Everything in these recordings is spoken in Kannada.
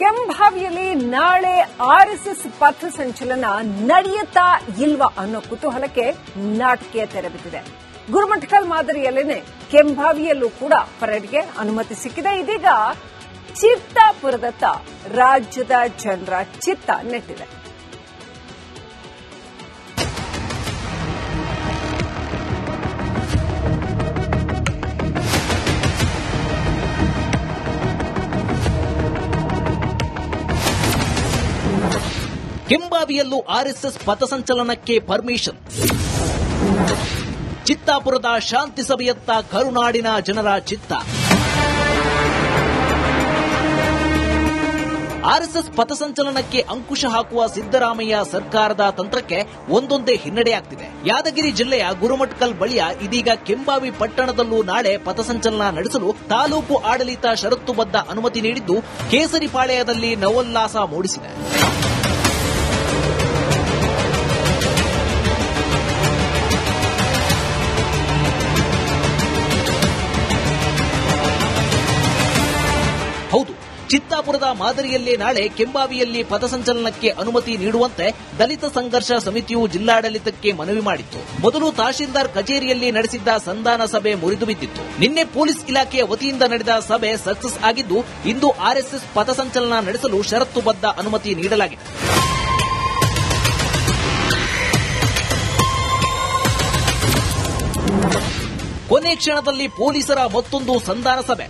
ಕೆಂಭಾವಿಯಲ್ಲಿ ನಾಳೆ ಆರ್ಎಸ್ಎಸ್ ಪಥಸಂಚಲನ ನಡೆಯುತ್ತಾ ಇಲ್ವಾ ಅನ್ನೋ ಕುತೂಹಲಕ್ಕೆ ನಾಟಕೀಯ ತೆರೆಬಿದ್ದಿದೆ. ಗುರುಮಠಕಲ್ ಮಾದರಿಯಲ್ಲೇನೆ ಕೆಂಭಾವಿಯಲ್ಲೂ ಕೂಡ ಪರೇಡ್ಗೆ ಅನುಮತಿ ಸಿಕ್ಕಿದೆ. ಇದೀಗ ಚಿತ್ತಾಪುರದತ್ತ ರಾಜ್ಯದ ಜನರ ಚಿತ್ತ ನೆಟ್ಟಿದೆ. ಕೆಂಭಾವಿಯಲ್ಲೂ ಆರ್ಎಸ್ಎಸ್ ಪಥಸಂಚಲನಕ್ಕೆ ಪರ್ಮಿಷನ್. ಚಿತ್ತಾಪುರದ ಶಾಂತಿ ಸಭೆಯತ್ತ ಕರುನಾಡಿನ ಜನರ ಚಿತ್ತ. ಆರ್ಎಸ್ಎಸ್ ಪಥಸಂಚಲನಕ್ಕೆ ಅಂಕುಶ ಹಾಕುವ ಸಿದ್ದರಾಮಯ್ಯ ಸರ್ಕಾರದ ತಂತ್ರಕ್ಕೆ ಒಂದೊಂದೇ ಹಿನ್ನಡೆಯಾಗ್ತಿದೆ. ಯಾದಗಿರಿ ಜಿಲ್ಲೆಯ ಗುರುಮಠಕಲ್ ಬಳಿಯ ಇದೀಗ ಕೆಂಭಾವಿ ಪಟ್ಟಣದಲ್ಲೂ ನಾಳೆ ಪಥಸಂಚಲನ ನಡೆಸಲು ತಾಲೂಕು ಆಡಳಿತ ಷರತ್ತುಬದ್ಧ ಅನುಮತಿ ನೀಡಿದ್ದು ಕೇಸರಿಪಾಳ್ಯದಲ್ಲಿ ನವೋಲ್ಲಾಸ ಮೂಡಿಸಿದೆ. ಹೌದು, ಚಿತ್ತಾಪುರದ ಮಾದರಿಯಲ್ಲೇ ನಾಳೆ ಕೆಂಭಾವಿಯಲ್ಲಿ ಪಥಸಂಚಲನಕ್ಕೆ ಅನುಮತಿ ನೀಡುವಂತೆ ದಲಿತ ಸಂಘರ್ಷ ಸಮಿತಿಯು ಜಿಲ್ಲಾಡಳಿತಕ್ಕೆ ಮನವಿ ಮಾಡಿತ್ತು. ಮೊದಲು ತಹಶೀಲ್ದಾರ್ ಕಚೇರಿಯಲ್ಲಿ ನಡೆಸಿದ್ದ ಸಂಧಾನ ಸಭೆ ಮುರಿದು ಬಿದ್ದಿತ್ತು. ನಿನ್ನೆ ಪೊಲೀಸ್ ಇಲಾಖೆಯ ವತಿಯಿಂದ ನಡೆದ ಸಭೆ ಸಕ್ಸಸ್ ಆಗಿದ್ದು ಇಂದು ಆರ್ಎಸ್ಎಸ್ ಪಥಸಂಚಲನ ನಡೆಸಲು ಷರತ್ತುಬದ್ಧ ಅನುಮತಿ ನೀಡಲಾಗಿದೆ. ಕೊನೆ ಕ್ಷಣದಲ್ಲಿ ಪೊಲೀಸರ ಮತ್ತೊಂದು ಸಂಧಾನ ಸಭೆ.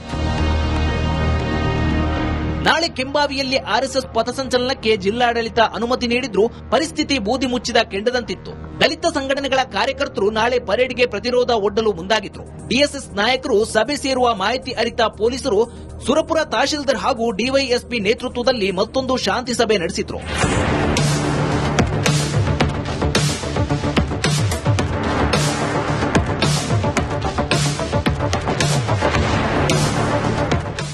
ನಾಳೆ ಕೆಂಭಾವಿಯಲ್ಲಿ ಆರ್ಎಸ್ಎಸ್ ಪಥಸಂಚಲನಕ್ಕೆ ಜಿಲ್ಲಾಡಳಿತ ಅನುಮತಿ ನೀಡಿದ್ರೂ ಪರಿಸ್ಥಿತಿ ಬೂದಿ ಮುಚ್ಚಿದ ಕೆಂಡದಂತಿತ್ತು. ದಲಿತ ಸಂಘಟನೆಗಳ ಕಾರ್ಯಕರ್ತರು ನಾಳೆ ಪರೇಡ್ಗೆ ಪ್ರತಿರೋಧ ಒಡ್ಡಲು ಮುಂದಾಗಿದ್ರು. ಡಿಎಸ್ಎಸ್ ನಾಯಕರು ಸಭೆ ಸೇರುವ ಮಾಹಿತಿ ಅರಿತ ಪೊಲೀಸರು ಸುರಪುರ ತಹಶೀಲ್ದಾರ್ ಹಾಗೂ ಡಿವೈಎಸ್ಪಿ ನೇತೃತ್ವದಲ್ಲಿ ಮತ್ತೊಂದು ಶಾಂತಿ ಸಭೆ ನಡೆಸಿದ್ರು.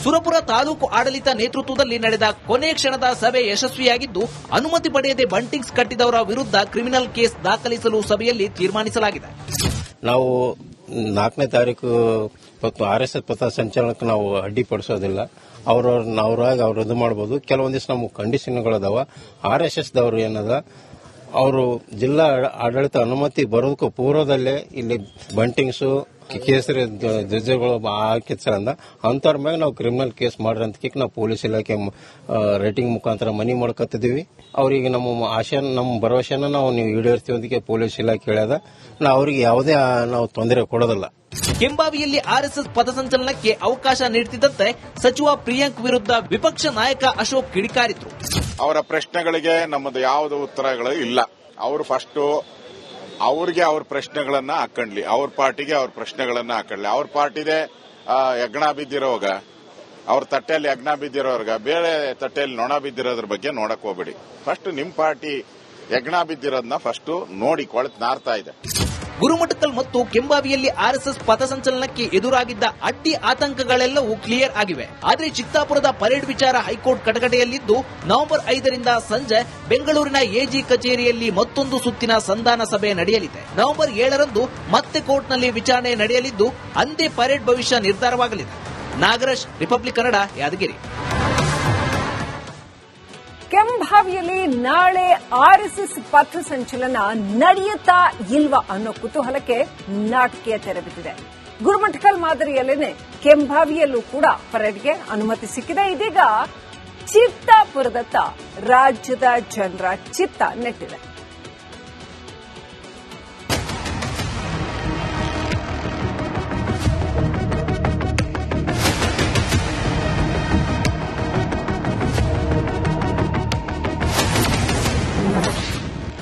ಸುರಪುರ ತಾಲೂಕು ಆಡಳಿತ ನೇತೃತ್ವದಲ್ಲಿ ನಡೆದ ಕೊನೆ ಕ್ಷಣದ ಸಭೆ ಯಶಸ್ವಿಯಾಗಿದ್ದು ಅನುಮತಿ ಪಡೆಯದೆ ಬಂಟಿಂಗ್ಸ್ ಕಟ್ಟಿದವರ ವಿರುದ್ಧ ಕ್ರಿಮಿನಲ್ ಕೇಸ್ ದಾಖಲಿಸಲು ಸಭೆಯಲ್ಲಿ ತೀರ್ಮಾನಿಸಲಾಗಿದೆ. ನಾವು 4ನೇ ತಾರೀಕು ಆರ್ಎಸ್ಎಸ್ ಪಥ ಸಂಚಲನಕ್ಕೆ ನಾವು ಅಡ್ಡಿಪಡಿಸೋದಿಲ್ಲ. ಅವ್ರಾಗ ಅವ್ರು ಇದು ಮಾಡಬಹುದು. ಕೆಲವೊಂದಿಷ್ಟು ನಮ್ಮ ಕಂಡೀಷನ್ಗಳದಾವ. ಆರ್ಎಸ್ಎಸ್ ದವರು ಏನದ, ಅವರು ಜಿಲ್ಲಾ ಆಡಳಿತ ಅನುಮತಿ ಬರೋದಕ್ಕೂ ಪೂರ್ವದಲ್ಲೇ ಇಲ್ಲಿ ಬಂಟಿಂಗ್ಸು ಕೇಸರಿ ಧ್ವಜಗಳು ಹಾಕಿದ್ಸರಿಂದ ಅಂತವ್ರ ಮ್ಯಾಗ ನಾವು ಕ್ರಿಮಿನಲ್ ಕೇಸ್ ಮಾಡ್ರಿ ಅಂತ ನಾವು ಪೊಲೀಸ್ ಇಲಾಖೆ ರೇಟಿಂಗ್ ಮುಖಾಂತರ ಮನಿ ಮಾಡ್ಕೊತಿದೀವಿ. ಅವ್ರಿಗೆ ನಮ್ಮ ಆಶೆ, ನಮ್ಮ ಭರವಸೆನ ನಾವು ನೀವು ಈಡೇರ್ತೀವಿ ಅಂತ ಪೊಲೀಸ್ ಇಲಾಖೆ ಹೇಳ್ಯದ. ನಾವು ಅವ್ರಿಗೆ ಯಾವುದೇ ನಾವು ತೊಂದರೆ ಕೊಡೋದಿಲ್ಲ. ಕೆಂಭಾವಿಯಲ್ಲಿ ಆರ್ಎಸ್ಎಸ್ ಪಥಸಂಚಲನಕ್ಕೆ ಅವಕಾಶ ನೀಡುತ್ತಿದ್ದಂತೆ ಸಚಿವ ಪ್ರಿಯಾಂಕ್ ವಿರುದ್ಧ ವಿಪಕ್ಷ ನಾಯಕ ಅಶೋಕ್ ಕಿಡಿಕಾರಿದ್ರು. ಅವರ ಪ್ರಶ್ನೆಗಳಿಗೆ ನಮ್ಮದು ಯಾವುದು ಉತ್ತರಗಳು ಇಲ್ಲ. ಅವರು ಫಸ್ಟ್ ಅವ್ರಿಗೆ ಅವ್ರ ಪ್ರಶ್ನೆಗಳನ್ನ ಹಾಕೊಂಡ್ಲಿ, ಅವ್ರ ಪಾರ್ಟಿಗೆ ಅವ್ರ ಪ್ರಶ್ನೆಗಳನ್ನ ಹಾಕೊಂಡ್ಲಿ. ಅವ್ರ ಪಾರ್ಟಿದೆ ಯಜ್ಞ ಬಿದ್ದಿರೋವಾಗ, ಅವ್ರ ತಟ್ಟೆಯಲ್ಲಿ ಯಜ್ಞ ಬಿದ್ದಿರೋರ್ಗ ಬೇರೆ ತಟ್ಟೆಯಲ್ಲಿ ನೊಣ ಬಿದ್ದಿರೋದ್ರ ಬಗ್ಗೆ ನೋಡಕ್ ಹೋಗ್ಬೇಡಿ. ಫಸ್ಟ್ ನಿಮ್ ಪಾರ್ಟಿ ಯಜ್ಞ ಬಿದ್ದಿರೋದನ್ನ ಫಸ್ಟ್ ನೋಡಿ, ಕೊಳತ್ ನಾರ್ತಾ ಇದೆ. ಗುರುಮಠಕಲ್ ಮತ್ತು ಕೆಂಭಾವಿಯಲ್ಲಿ ಆರ್ಎಸ್ಎಸ್ ಪಥಸಂಚಲನಕ್ಕೆ ಎದುರಾಗಿದ್ದ ಅಡ್ಡಿ ಆತಂಕಗಳೆಲ್ಲವೂ ಕ್ಲಿಯರ್ ಆಗಿವೆ. ಆದರೆ ಚಿತ್ತಾಪುರದ ಪರೇಡ್ ವಿಚಾರ ಹೈಕೋರ್ಟ್ ಕಟಕಟೆಯಲ್ಲಿದ್ದು ನವೆಂಬರ್ 5ರಿಂದ ಸಂಜೆ ಬೆಂಗಳೂರಿನ ಎಜಿ ಕಚೇರಿಯಲ್ಲಿ ಮತ್ತೊಂದು ಸುತ್ತಿನ ಸಂಧಾನ ಸಭೆ ನಡೆಯಲಿದೆ. ನವೆಂಬರ್ 7ರಂದು ಮತ್ತೆ ಕೋರ್ಟ್ನಲ್ಲಿ ವಿಚಾರಣೆ ನಡೆಯಲಿದ್ದು ಅಂದೇ ಪರೇಡ್ ಭವಿಷ್ಯ ನಿರ್ಧಾರವಾಗಲಿದೆ. ನಾಗರಾಜ್, ರಿಪಬ್ಲಿಕ್ ಕನ್ನಡ, ಯಾದಗಿರಿ. ಕೆಂಭಾವಿಯಲ್ಲಿ ನಾಳೆ ಆರ್ಎಸ್ಎಸ್ ಪಥಸಂಚಲನ ನಡೆಯುತ್ತಾ ಇಲ್ವಾ ಅನ್ನೋ ಕುತೂಹಲಕ್ಕೆ ನಾಟಕೀಯ ತೆರೆಬಿದ್ದಿದೆ. ಗುರುಮಠಕಲ್ ಮಾದರಿಯಲ್ಲೇನೆ ಕೆಂಭಾವಿಯಲ್ಲೂ ಕೂಡ ಪರೇಡ್ಗೆ ಅನುಮತಿ ಸಿಕ್ಕಿದೆ. ಇದೀಗ ಚಿತ್ತಾಪುರದತ್ತ ರಾಜ್ಯದ ಜನರ ಚಿತ್ತ ನೆಟ್ಟಿದೆ.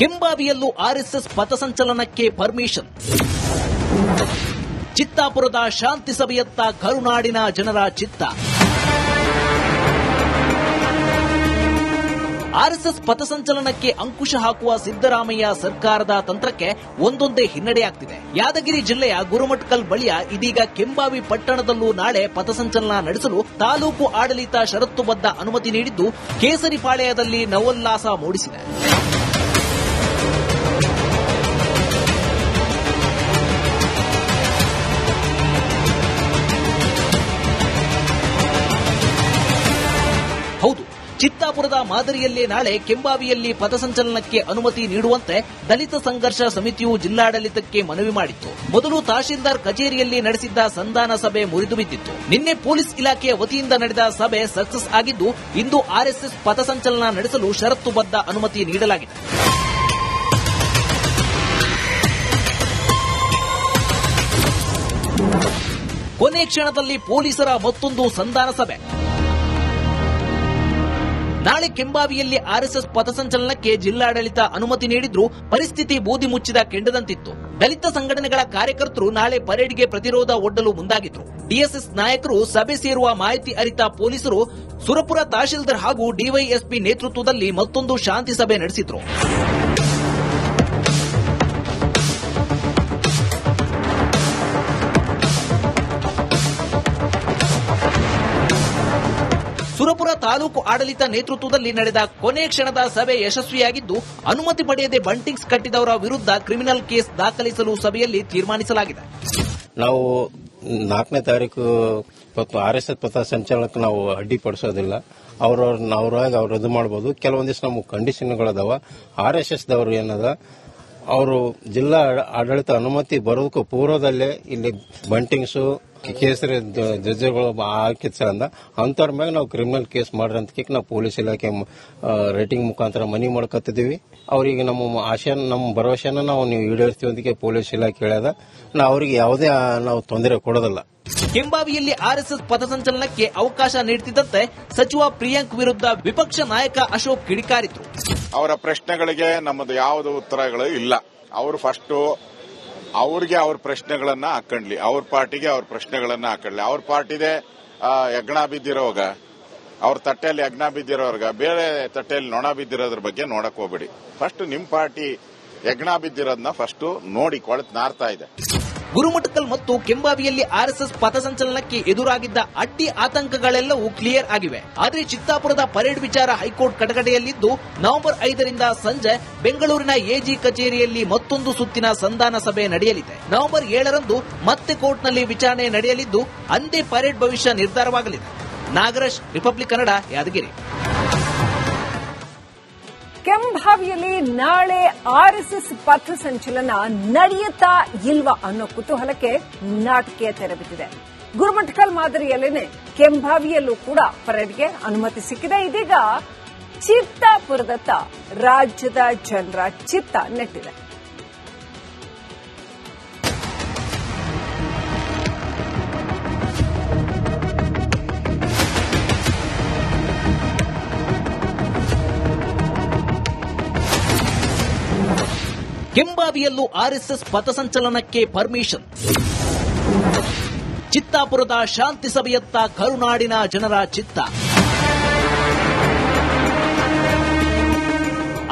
ಕೆಂಭಾವಿಯಲ್ಲೂ ಆರ್ಎಸ್ಎಸ್ ಪಥಸಂಚಲನಕ್ಕೆ ಪರ್ಮಿಷನ್. ಚಿತ್ತಾಪುರದ ಶಾಂತಿ ಸಭೆಯತ್ತ ಕರುನಾಡಿನ ಜನರ ಚಿತ್ತ. ಆರ್ಎಸ್ಎಸ್ ಪಥಸಂಚಲನಕ್ಕೆ ಅಂಕುಶ ಹಾಕುವ ಸಿದ್ದರಾಮಯ್ಯ ಸರ್ಕಾರದ ತಂತ್ರಕ್ಕೆ ಒಂದೊಂದೇ ಹಿನ್ನಡೆಯಾಗ್ತಿದೆ. ಯಾದಗಿರಿ ಜಿಲ್ಲೆಯ ಗುರುಮಠಕಲ್ ಬಳಿಯ ಇದೀಗ ಕೆಂಭಾವಿ ಪಟ್ಟಣದಲ್ಲೂ ನಾಳೆ ಪಥಸಂಚಲನ ನಡೆಸಲು ತಾಲೂಕು ಆಡಳಿತ ಷರತ್ತುಬದ್ಧ ಅನುಮತಿ ನೀಡಿದ್ದು ಕೇಸರಿಪಾಳ್ಯದಲ್ಲಿ ನವೋಲ್ಲಾಸ ಮೂಡಿಸಿದೆ. ಹೌದು, ಚಿತ್ತಾಪುರದ ಮಾದರಿಯಲ್ಲೇ ನಾಳೆ ಕೆಂಬಾವಿಯಲ್ಲಿ ಪಥಸಂಚಲನಕ್ಕೆ ಅನುಮತಿ ನೀಡುವಂತೆ ದಲಿತ ಸಂಘರ್ಷ ಸಮಿತಿಯು ಜಿಲ್ಲಾಡಳಿತಕ್ಕೆ ಮನವಿ ಮಾಡಿತ್ತು. ಮೊದಲು ತಹಶೀಲ್ದಾರ್ ಕಚೇರಿಯಲ್ಲಿ ನಡೆಸಿದ್ದ ಸಂಧಾನ ಸಭೆ ಮುರಿದು ಬಿದ್ದಿತ್ತು. ನಿನ್ನೆ ಪೊಲೀಸ್ ಇಲಾಖೆಯ ವತಿಯಿಂದ ನಡೆದ ಸಭೆ ಸಕ್ಸಸ್ ಆಗಿದ್ದು, ಇಂದು ಆರ್ಎಸ್ಎಸ್ ಪಥಸಂಚಲನ ನಡೆಸಲು ಷರತ್ತುಬದ್ಧ ಅನುಮತಿ ನೀಡಲಾಗಿದೆ. ಕೊನೆ ಕ್ಷಣದಲ್ಲಿ ಪೊಲೀಸರ ಮತ್ತೊಂದು ಸಂಧಾನ ಸಭೆ. ನಾಳೆ ಕೆಂಬಾವಿಯಲ್ಲಿ ಆರ್ಎಸ್ಎಸ್ ಪಥಸಂಚಲನಕ್ಕೆ ಜಿಲ್ಲಾಡಳಿತ ಅನುಮತಿ ನೀಡಿದ್ರೂ ಪರಿಸ್ಥಿತಿ ಬೂದಿ ಮುಚ್ಚಿದ ಕೆಂಡದಂತಿತ್ತು. ದಲಿತ ಸಂಘಟನೆಗಳ ಕಾರ್ಯಕರ್ತರು ನಾಳೆ ಪರೇಡ್ಗೆ ಪ್ರತಿರೋಧ ಒಡ್ಡಲು ಮುಂದಾಗಿದ್ರು. ಡಿಎಸ್ಎಸ್ ನಾಯಕರು ಸಭೆ ಸೇರುವ ಮಾಹಿತಿ ಅರಿತ ಪೊಲೀಸರು ಸುರಪುರ ತಹಶೀಲ್ದಾರ್ ಹಾಗೂ ಡಿವೈಎಸ್ಪಿ ನೇತೃತ್ವದಲ್ಲಿ ಮತ್ತೊಂದು ಶಾಂತಿ ಸಭೆ ನಡೆಸಿದ್ರು. ಸುರಪುರ ತಾಲೂಕು ಆಡಳಿತ ನೇತೃತ್ವದಲ್ಲಿ ನಡೆದ ಕೊನೆ ಕ್ಷಣದ ಸಭೆ ಯಶಸ್ವಿಯಾಗಿದ್ದು, ಅನುಮತಿ ಪಡೆಯದೆ ಬಂಟಿಂಗ್ಸ್ ಕಟ್ಟಿದವರ ವಿರುದ್ಧ ಕ್ರಿಮಿನಲ್ ಕೇಸ್ ದಾಖಲಿಸಲು ಸಭೆಯಲ್ಲಿ ತೀರ್ಮಾನಿಸಲಾಗಿದೆ. ನಾವು 4ನೇ ತಾರೀಕು ಆರ್ಎಸ್ಎಸ್ ಪಥ ಸಂಚಲನಕ್ಕೆ ನಾವು ಅಡ್ಡಿಪಡಿಸೋದಿಲ್ಲ. ಅವ್ರಾಗ ಅವ್ರು ಇದು ಮಾಡಬಹುದು. ಕೆಲವೊಂದಿಷ್ಟು ನಮಗೆ ಕಂಡೀಷನ್ಗಳದಾವ. ಆರ್ಎಸ್ಎಸ್ ದವರು ಏನದ, ಅವರು ಜಿಲ್ಲಾ ಆಡಳಿತ ಅನುಮತಿ ಬರೋದಕ್ಕೂ ಪೂರ್ವದಲ್ಲೇ ಇಲ್ಲಿ ಬಂಟಿಂಗ್ಸು ಕೇಸರಿ ಜಡ್ಜ್ಗಳು ಹಾಕಿದ್ಸಂದ ಅಂತವ್ರ ಮ್ಯಾಗ ನಾವು ಕ್ರಿಮಿನಲ್ ಕೇಸ್ ಮಾಡ್ರಿ ಅಂತ ನಾವು ಪೊಲೀಸ್ ಇಲಾಖೆ ರೇಟಿಂಗ್ ಮುಖಾಂತರ ಮನಿ ಮಾಡ್ಕೊತಿದೀವಿ. ಅವ್ರಿಗೆ ನಮ್ಮ ಆಶೆ, ನಮ್ಮ ಭರವಸೆನ ನಾವು ನೀವು ಈಡೇರಿಸ್ತೀವಿ ಅಂತ ಪೊಲೀಸ್ ಇಲಾಖೆ ಹೇಳ್ಯದ. ನಾವು ಅವರಿಗೆ ಯಾವುದೇ ನಾವು ತೊಂದರೆ ಕೊಡೋದಿಲ್ಲ. ಕೆಂಬಾವಿಯಲ್ಲಿ ಆರ್ಎಸ್ಎಸ್ ಪಥಸಂಚಲನಕ್ಕೆ ಅವಕಾಶ ನೀಡುತ್ತಿದ್ದಂತೆ ಸಚಿವ ಪ್ರಿಯಾಂಕ್ ವಿರುದ್ಧ ವಿಪಕ್ಷ ನಾಯಕ ಅಶೋಕ್ ಕಿಡಿಕಾರಿದ್ರು. ಅವರ ಪ್ರಶ್ನೆಗಳಿಗೆ ನಮ್ಮದು ಯಾವುದು ಉತ್ತರಗಳು ಇಲ್ಲ. ಅವರು ಫಸ್ಟ್ ಅವ್ರಿಗೆ ಅವ್ರ ಪ್ರಶ್ನೆಗಳನ್ನ ಹಾಕೊಂಡ್ಲಿ, ಅವ್ರ ಪಾರ್ಟಿಗೆ ಅವ್ರ ಪ್ರಶ್ನೆಗಳನ್ನ ಹಾಕೊಂಡ್ಲಿ. ಅವ್ರ ಪಾರ್ಟಿದೆ ಯಜ್ಞ ಬಿದ್ದಿರೋವಾಗ, ಅವ್ರ ತಟ್ಟೆಯಲ್ಲಿ ಯಜ್ಞ ಬಿದ್ದಿರೋರ್ಗ ಬೇರೆ ತಟ್ಟೆಯಲ್ಲಿ ನೊಣ ಬಿದ್ದಿರೋದ್ರ ಬಗ್ಗೆ ನೋಡಕ್ ಹೋಗ್ಬೇಡಿ. ಫಸ್ಟ್ ನಿಮ್ ಪಾರ್ಟಿ ಯಜ್ಞ ಬಿದ್ದಿರೋದನ್ನ ಫಸ್ಟ್ ನೋಡಿ, ಕೊಳತ್ ನಾರ್ತಾ ಇದೆ. ಗುರುಮಠಕಲ್ ಮತ್ತು ಕೆಂಬಾವಿಯಲ್ಲಿ ಆರ್ಎಸ್ಎಸ್ ಪಥಸಂಚಲನಕ್ಕೆ ಎದುರಾಗಿದ್ದ ಅಡ್ಡಿ ಆತಂಕಗಳೆಲ್ಲವೂ ಕ್ಲಿಯರ್ ಆಗಿವೆ. ಆದರೆ ಚಿತ್ತಾಪುರದ ಪರೇಡ್ ವಿಚಾರ ಹೈಕೋರ್ಟ್ ಕಟಕಟೆಯಲ್ಲಿದ್ದು, ನವೆಂಬರ್ 5ರಿಂದ ಸಂಜೆ ಬೆಂಗಳೂರಿನ ಎಜಿ ಕಚೇರಿಯಲ್ಲಿ ಮತ್ತೊಂದು ಸುತ್ತಿನ ಸಂಧಾನ ಸಭೆ ನಡೆಯಲಿದೆ. ನವೆಂಬರ್ 7ರಂದು ಮತ್ತೆ ಕೋರ್ಟ್ನಲ್ಲಿ ವಿಚಾರಣೆ ನಡೆಯಲಿದ್ದು, ಅಂದೇ ಪರೇಡ್ ಭವಿಷ್ಯ ನಿರ್ಧಾರವಾಗಲಿದೆ. ನಾಗರಾಜ್, ರಿಪಬ್ಲಿಕ್ ಕನ್ನಡ, ಯಾದಗಿರಿ. ಕೆಂಭಾವಿಯಲ್ಲಿ ನಾಳೆ ಆರ್ಎಸ್ಎಸ್ ಪಥಸಂಚಲನ ನಡೆಯುತ್ತಾ ಇಲ್ವಾ ಅನ್ನೋ ಕುತೂಹಲಕ್ಕೆ ನಾಟಕೀಯ ತೆರೆಬಿದ್ದಿದೆ. ಗುರುಮಠಕಲ್ ಮಾದರಿಯಲ್ಲೇನೆ ಕೆಂಭಾವಿಯಲ್ಲೂ ಕೂಡ ಪರೇಡ್ಗೆ ಅನುಮತಿ ಸಿಕ್ಕಿದೆ. ಇದೀಗ ಚಿತ್ತಾಪುರದತ್ತ ರಾಜ್ಯದ ಜನರ ಚಿತ್ತ ನೆಟ್ಟಿದೆ. ಕೆಂಬಾವಿಯಲ್ಲೂ ಆರ್ಎಸ್ಎಸ್ ಪಥಸಂಚಲನಕ್ಕೆ ಪರ್ಮಿಷನ್. ಚಿತ್ತಾಪುರದ ಶಾಂತಿ ಸಭೆಯತ್ತ ಕರುನಾಡಿನ ಜನರ ಚಿತ್ತ.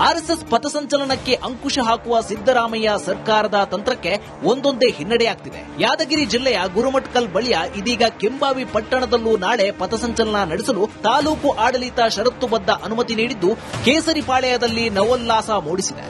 ಆರ್ಎಸ್ಎಸ್ ಪಥಸಂಚಲನಕ್ಕೆ ಅಂಕುಶ ಹಾಕುವ ಸಿದ್ದರಾಮಯ್ಯ ಸರ್ಕಾರದ ತಂತ್ರಕ್ಕೆ ಒಂದೊಂದೇ ಹಿನ್ನಡೆಯಾಗ್ತಿದೆ. ಯಾದಗಿರಿ ಜಿಲ್ಲೆಯ ಗುರುಮಠಕಲ್ ಬಳಿಯ ಇದೀಗ ಕೆಂಬಾವಿ ಪಟ್ಟಣದಲ್ಲೂ ನಾಳೆ ಪಥಸಂಚಲನ ನಡೆಸಲು ತಾಲೂಕು ಆಡಳಿತ ಷರತ್ತುಬದ್ಧ ಅನುಮತಿ ನೀಡಿದ್ದು, ಕೇಸರಿಪಾಳ್ಯದಲ್ಲಿ ನವೋಲ್ಲಾಸ ಮೂಡಿಸಿದೆ.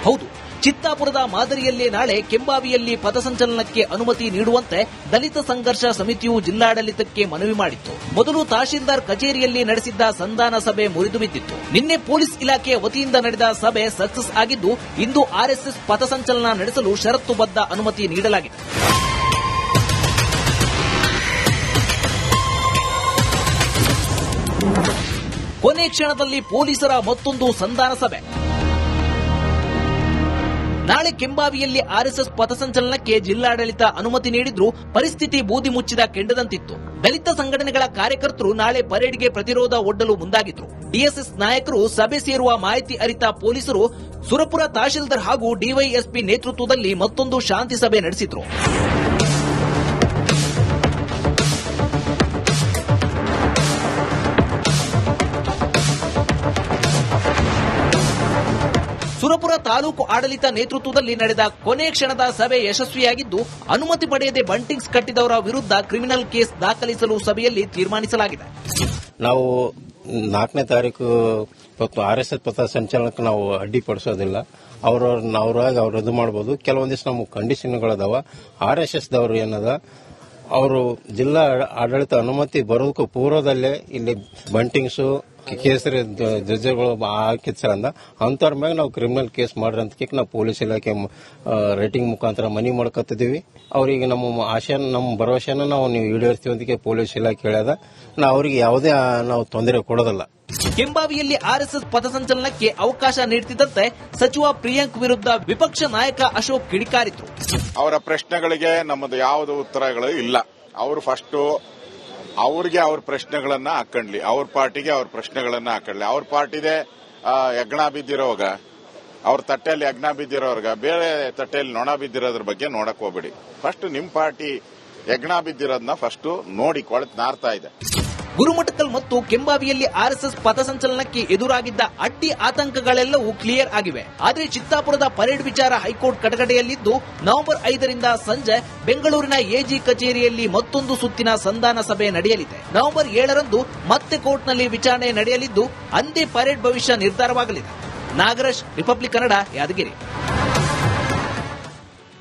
ಹೌದು, ಚಿತ್ತಾಪುರದ ಮಾದರಿಯಲ್ಲೇ ನಾಳೆ ಕೆಂಬಾವಿಯಲ್ಲಿ ಪಥಸಂಚಲನಕ್ಕೆ ಅನುಮತಿ ನೀಡುವಂತೆ ದಲಿತ ಸಂಘರ್ಷ ಸಮಿತಿಯು ಜಿಲ್ಲಾಡಳಿತಕ್ಕೆ ಮನವಿ ಮಾಡಿತ್ತು. ಮೊದಲು ತಹಶೀಲ್ದಾರ್ ಕಚೇರಿಯಲ್ಲಿ ನಡೆಸಿದ್ದ ಸಂಧಾನ ಸಭೆ ಮುರಿದು ಬಿದ್ದಿತ್ತು. ನಿನ್ನೆ ಪೊಲೀಸ್ ಇಲಾಖೆಯ ವತಿಯಿಂದ ನಡೆದ ಸಭೆ ಸಕ್ಸಸ್ ಆಗಿದ್ದು, ಇಂದು ಆರ್ಎಸ್ಎಸ್ ಪಥಸಂಚಲನ ನಡೆಸಲು ಷರತ್ತುಬದ್ಧ ಅನುಮತಿ ನೀಡಲಾಗಿದೆ. ಕೊನೆ ಕ್ಷಣದಲ್ಲಿ ಪೊಲೀಸರ ಮತ್ತೊಂದು ಸಂಧಾನ ಸಭೆ. ನಾಳೆ ಕೆಂಬಾವಿಯಲ್ಲಿ ಆರ್ಎಸ್ಎಸ್ ಪಥಸಂಚಲನಕ್ಕೆ ಜಿಲ್ಲಾಡಳಿತ ಅನುಮತಿ ನೀಡಿದ್ರೂ ಪರಿಸ್ಥಿತಿ ಬೂದಿ ಮುಚ್ಚಿದ ಕೆಂಡದಂತಿತ್ತು. ದಲಿತ ಸಂಘಟನೆಗಳ ಕಾರ್ಯಕರ್ತರು ನಾಳೆ ಪರೇಡ್ಗೆ ಪ್ರತಿರೋಧ ಒಡ್ಡಲು ಮುಂದಾಗಿದ್ರು. ಡಿಎಸ್ಎಸ್ ನಾಯಕರು ಸಭೆ ಸೇರುವ ಮಾಹಿತಿ ಅರಿತ ಪೊಲೀಸರು ಸುರಪುರ ತಹಶೀಲ್ದಾರ್ ಹಾಗೂ ಡಿವೈಎಸ್ಪಿ ನೇತೃತ್ವದಲ್ಲಿ ಮತ್ತೊಂದು ಶಾಂತಿ ಸಭೆ ನಡೆಸಿದ್ರು. ಸುರಪುರ ತಾಲೂಕು ಆಡಳಿತ ನೇತೃತ್ವದಲ್ಲಿ ನಡೆದ ಕೊನೆ ಕ್ಷಣದ ಸಭೆ ಯಶಸ್ವಿಯಾಗಿದ್ದು, ಅನುಮತಿ ಪಡೆಯದೆ ಬಂಟಿಂಗ್ಸ್ ಕಟ್ಟಿದವರ ವಿರುದ್ಧ ಕ್ರಿಮಿನಲ್ ಕೇಸ್ ದಾಖಲಿಸಲು ಸಭೆಯಲ್ಲಿ ತೀರ್ಮಾನಿಸಲಾಗಿದೆ. ನಾವು 4ನೇ ತಾರೀಕು ಇವತ್ತು RSS ಪಥ ಸಂಚಲನಕ್ಕೆ ನಾವು ಅಡ್ಡಿಪಡಿಸೋದಿಲ್ಲ. ಅವ್ರಾಗ ಅವ್ರು ಇದು ಮಾಡಬಹುದು. ಕೆಲವೊಂದಿಷ್ಟು ನಮ್ಗೆ ಕಂಡೀಷನ್ಗಳದಾವ. RSS ದವರು ಏನದ, ಅವರು ಜಿಲ್ಲಾ ಆಡಳಿತ ಅನುಮತಿ ಬರೋದಕ್ಕೂ ಪೂರ್ವದಲ್ಲೇ ಇಲ್ಲಿ ಬಂಟಿಂಗ್ಸು ಕೇಸರಿ ಧ್ವಜಗಳು ಹಾಕಿದ್ಸರಂದ ಅಂಥವ್ರ ಮ್ಯಾಗ ನಾವು ಕ್ರಿಮಿನಲ್ ಕೇಸ್ ಮಾಡ್ರಿ ಅಂತ ನಾವು ಪೊಲೀಸ್ ಇಲಾಖೆ ರೇಟಿಂಗ್ ಮುಖಾಂತರ ಮನವಿ ಮಾಡ್ಕೊತಿದ್ದೀವಿ. ಅವ್ರಿಗೆ ನಮ್ಮ ಆಶೆ, ನಮ್ಮ ಭರವಸೆನ ನಾವು ನೀವು ಈಡೇರಿಸ್ತೀವಿ ಅಂತ ಪೊಲೀಸ್ ಇಲಾಖೆ ಹೇಳ್ಯದ. ನಾವು ಅವ್ರಿಗೆ ಯಾವುದೇ ನಾವು ತೊಂದರೆ ಕೊಡೋದಿಲ್ಲ. ಕೆಂಬಾವಿಯಲ್ಲಿ RSS ಪಥಸಂಚಲನಕ್ಕೆ ಅವಕಾಶ ನೀಡುತ್ತಿದ್ದಂತೆ ಸಚಿವ ಪ್ರಿಯಾಂಕ್ ವಿರುದ್ಧ ವಿಪಕ್ಷ ನಾಯಕ ಅಶೋಕ್ ಕಿಡಿಕಾರಿದ್ರು. ಅವರ ಪ್ರಶ್ನೆಗಳಿಗೆ ನಮ್ಮದು ಯಾವುದೇ ಉತ್ತರಗಳು ಇಲ್ಲ. ಅವರು ಫಸ್ಟ್ ಅವ್ರಿಗೆ ಅವ್ರ ಪ್ರಶ್ನೆಗಳನ್ನ ಹಾಕೊಂಡ್ಲಿ, ಅವ್ರ ಪಾರ್ಟಿಗೆ ಅವ್ರ ಪ್ರಶ್ನೆಗಳನ್ನ ಹಾಕೊಂಡ್ಲಿ. ಅವ್ರ ಪಾರ್ಟಿದೆ ಯಜ್ಞ ಬಿದ್ದಿರೋವಾಗ, ಅವ್ರ ತಟ್ಟೆಯಲ್ಲಿ ಯಜ್ಞ ಬಿದ್ದಿರೋರ್ಗ ಬೇರೆ ತಟ್ಟೆಯಲ್ಲಿ ನೊಣ ಬಿದ್ದಿರೋದ್ರ ಬಗ್ಗೆ ನೋಡಕ್ ಹೋಗ್ಬೇಡಿ. ಫಸ್ಟ್ ನಿಮ್ ಪಾರ್ಟಿ ಯಜ್ಞ ಬಿದ್ದಿರೋದನ್ನ ಫಸ್ಟ್ ನೋಡಿ, ಕೊಳತ್ ನಾರ್ತಾ ಇದೆ. ಗುರುಮಠಕಲ್ ಮತ್ತು ಕೆಂಬಾವಿಯಲ್ಲಿ RSS ಪಥಸಂಚಲನಕ್ಕೆ ಎದುರಾಗಿದ್ದ ಅಡ್ಡಿ ಆತಂಕಗಳೆಲ್ಲವೂ ಕ್ಲಿಯರ್ ಆಗಿವೆ. ಆದರೆ ಚಿತ್ತಾಪುರದ ಪರೇಡ್ ವಿಚಾರ ಹೈಕೋರ್ಟ್ ಕಟಕಟೆಯಲ್ಲಿದ್ದು ನವೆಂಬರ್ 5ರಿಂದ ಸಂಜೆ ಬೆಂಗಳೂರಿನ AG ಕಚೇರಿಯಲ್ಲಿ ಮತ್ತೊಂದು ಸುತ್ತಿನ ಸಂಧಾನ ಸಭೆ ನಡೆಯಲಿದೆ. ನವೆಂಬರ್ 7ರಂದು ಮತ್ತೆ ಕೋರ್ಟ್ನಲ್ಲಿ ವಿಚಾರಣೆ ನಡೆಯಲಿದ್ದು ಅಂದೇ ಪರೇಡ್ ಭವಿಷ್ಯ ನಿರ್ಧಾರವಾಗಲಿದೆ. ನಾಗರಾಜ್, ರಿಪಬ್ಲಿಕ್ ಕನ್ನಡ, ಯಾದಗಿರಿ.